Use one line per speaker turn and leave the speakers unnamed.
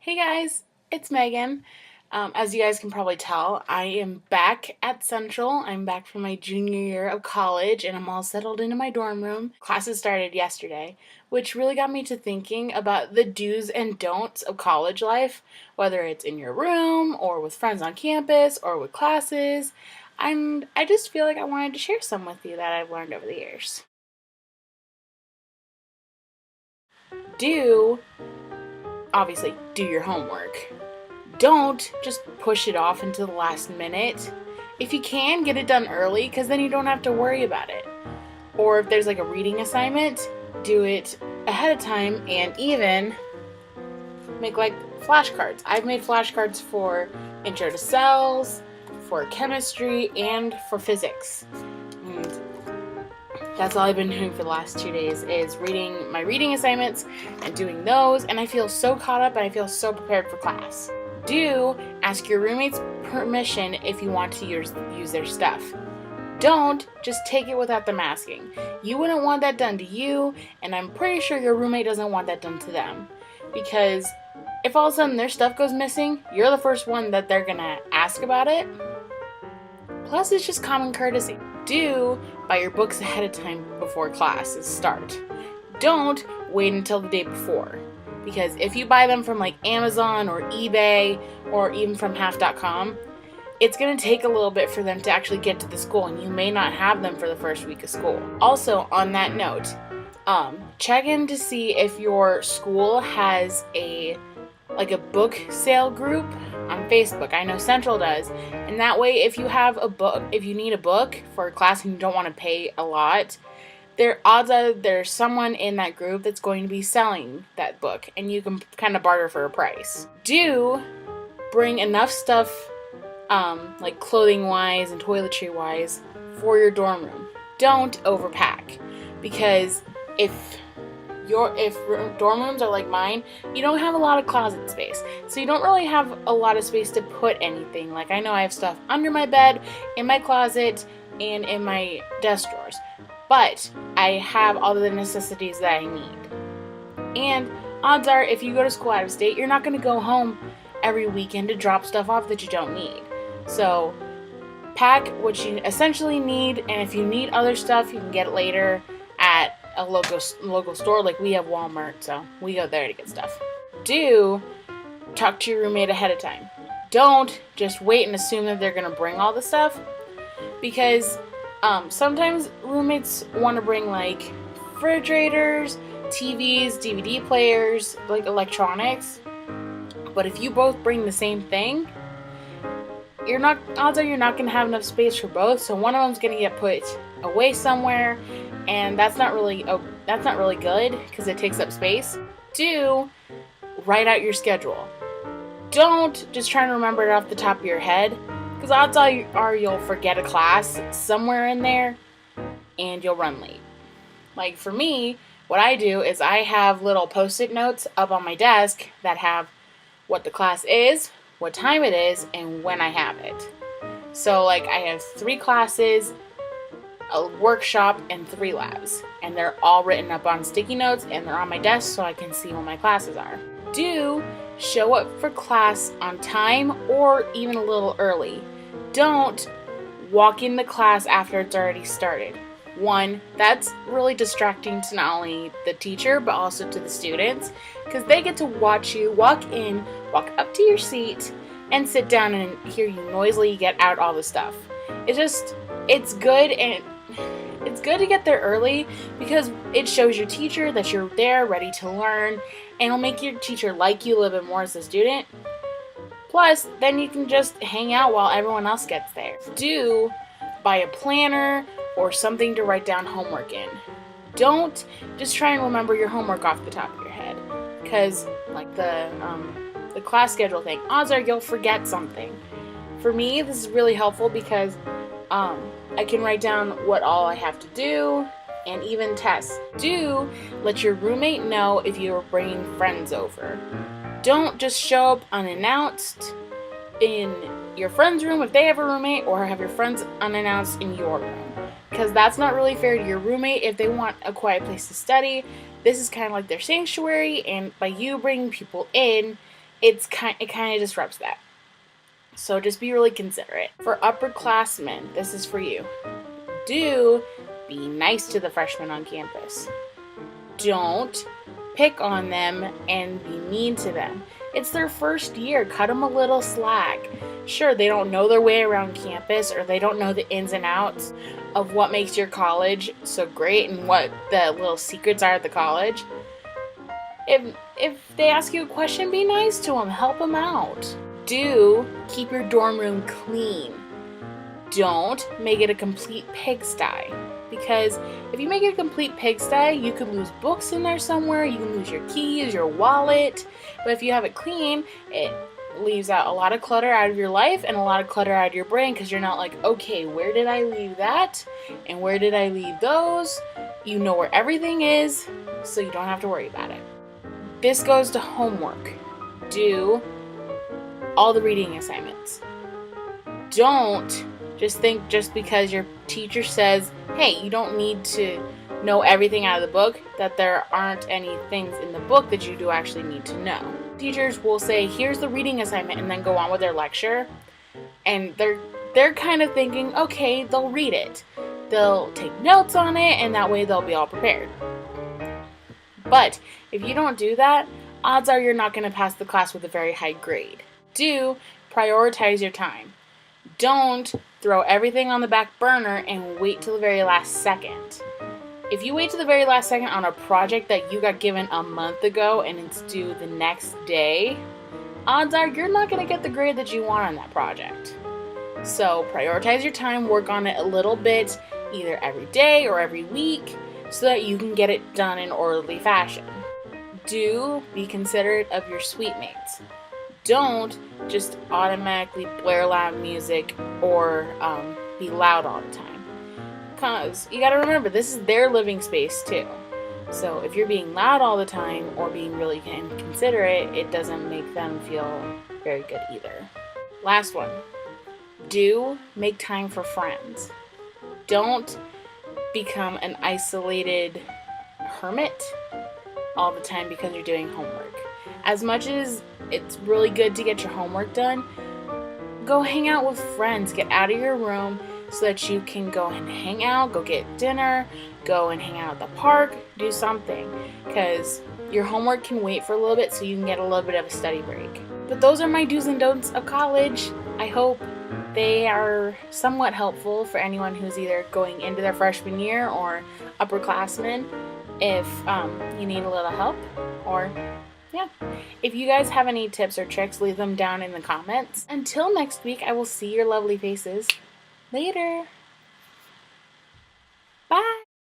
Hey guys, it's Megan. As you guys can probably tell, I am back at Central. I'm back from my junior year of college and I'm all settled into my dorm room. Classes started yesterday, which really got me to thinking about the do's and don'ts of college life, whether it's in your room or with friends on campus or with classes. And I just feel like I wanted to share some with you that I've learned over the years. Do, obviously, do your homework. Don't just push it off until the last minute. If you can, get it done early because then you don't have to worry about it. Or if there's like a reading assignment, do it ahead of time and even make like flashcards. I've made flashcards for Intro to Cells, for chemistry, and for physics. And that's all I've been doing for the last 2 days is reading my reading assignments and doing those, and I feel so caught up and I feel so prepared for class. Do ask your roommates permission if you want to use their stuff. Don't just take it without them asking. You wouldn't want that done to you, and I'm pretty sure your roommate doesn't want that done to them. Because if all of a sudden their stuff goes missing, you're the first one that they're gonna ask about it. Plus, it's just common courtesy. Do buy your books ahead of time before classes start. Don't wait until the day before. Because if you buy them from like Amazon or eBay or even from half.com, it's going to take a little bit for them to actually get to the school and you may not have them for the first week of school. Also, on that note, check in to see if your school has a book sale group on Facebook. I know Central does. And that way, if you need a book for a class and you don't want to pay a lot, odds are there's someone in that group that's going to be selling that book and you can kind of barter for a price. Do bring enough stuff, like clothing wise and toiletry wise, for your dorm room. Don't overpack, because if dorm rooms are like mine, you don't have a lot of closet space, so you don't really have a lot of space to put anything. Like, I know I have stuff under my bed, in my closet, and in my desk drawers, but I have all of the necessities that I need. And odds are, if you go to school out of state, you're not going to go home every weekend to drop stuff off that you don't need. So pack what you essentially need, and if you need other stuff, you can get it later at a local store. Like, we have Walmart, so we go there to get stuff. Do talk to your roommate ahead of time. Don't just wait and assume that they're going to bring all the stuff, because sometimes roommates want to bring like refrigerators, TVs, DVD players, like electronics. But if you both bring the same thing, odds are you're not going to have enough space for both. So one of them's going to get put away somewhere, and that's not really good because it takes up space. Do write out your schedule. Don't just try and remember it off the top of your head, because odds are you'll forget a class somewhere in there and you'll run late. Like, for me, what I do is I have little post-it notes up on my desk that have what the class is, what time it is, and when I have it. So, like, I have 3 classes, a workshop, and 3 labs. And they're all written up on sticky notes, and they're on my desk so I can see when my classes are. Do show up for class on time or even a little early. Don't walk into class after it's already started. One, that's really distracting to not only the teacher but also to the students, because they get to watch you walk in, walk up to your seat, and sit down and hear you noisily get out all the stuff. It's good, and it's good to get there early because it shows your teacher that you're there ready to learn, and it'll make your teacher like you a little bit more as a student. Plus, then you can just hang out while everyone else gets there. Do buy a planner or something to write down homework in. Don't just try and remember your homework off the top of your head, because like the class schedule thing, odds are you'll forget something. For me, this is really helpful because I can write down what all I have to do and even tests. Do let your roommate know if you are bringing friends over. Don't just show up unannounced in your friend's room if they have a roommate, or have your friends unannounced in your room, because that's not really fair to your roommate if they want a quiet place to study. This is kind of like their sanctuary, and by you bringing people in, it kind of disrupts that. So just be really considerate. For upperclassmen, this is for you. Do be nice to the freshmen on campus. Don't pick on them and be mean to them. It's their first year. Cut them a little slack. Sure, they don't know their way around campus, or they don't know the ins and outs of what makes your college so great and what the little secrets are at the college. If they ask you a question, be nice to them. Help them out. Do keep your dorm room clean. Don't make it a complete pigsty. Because if you make it a complete pigsty, you could lose books in there somewhere, you can lose your keys, your wallet. But if you have it clean, it leaves out a lot of clutter out of your life and a lot of clutter out of your brain, because you're not like, okay, where did I leave that? And where did I leave those? You know where everything is, so you don't have to worry about it. This goes to homework. Do all the reading assignments. Don't just think just because your teacher says, hey, you don't need to know everything out of the book, that there aren't any things in the book that you do actually need to know. Teachers will say, here's the reading assignment, and then go on with their lecture. And they're kind of thinking, okay, they'll read it. They'll take notes on it, and that way they'll be all prepared. But if you don't do that, odds are you're not going to pass the class with a very high grade. Do prioritize your time. Don't throw everything on the back burner and wait till the very last second. If you wait till the very last second on a project that you got given a month ago and it's due the next day, odds are you're not going to get the grade that you want on that project. So prioritize your time, work on it a little bit, either every day or every week, so that you can get it done in orderly fashion. Do be considerate of your suite mates. Don't just automatically blare loud music or be loud all the time. Because you gotta remember, this is their living space too. So if you're being loud all the time or being really inconsiderate, it doesn't make them feel very good either. Last one. Do make time for friends. Don't become an isolated hermit all the time because you're doing homework. As much as it's really good to get your homework done, go hang out with friends. Get out of your room so that you can go and hang out, go get dinner, go and hang out at the park, do something. Because your homework can wait for a little bit so you can get a little bit of a study break. But those are my do's and don'ts of college. I hope they are somewhat helpful for anyone who's either going into their freshman year or upperclassmen. If you need a little help, or if you guys have any tips or tricks, leave them down in the comments. Until next week, I will see your lovely faces later. Bye.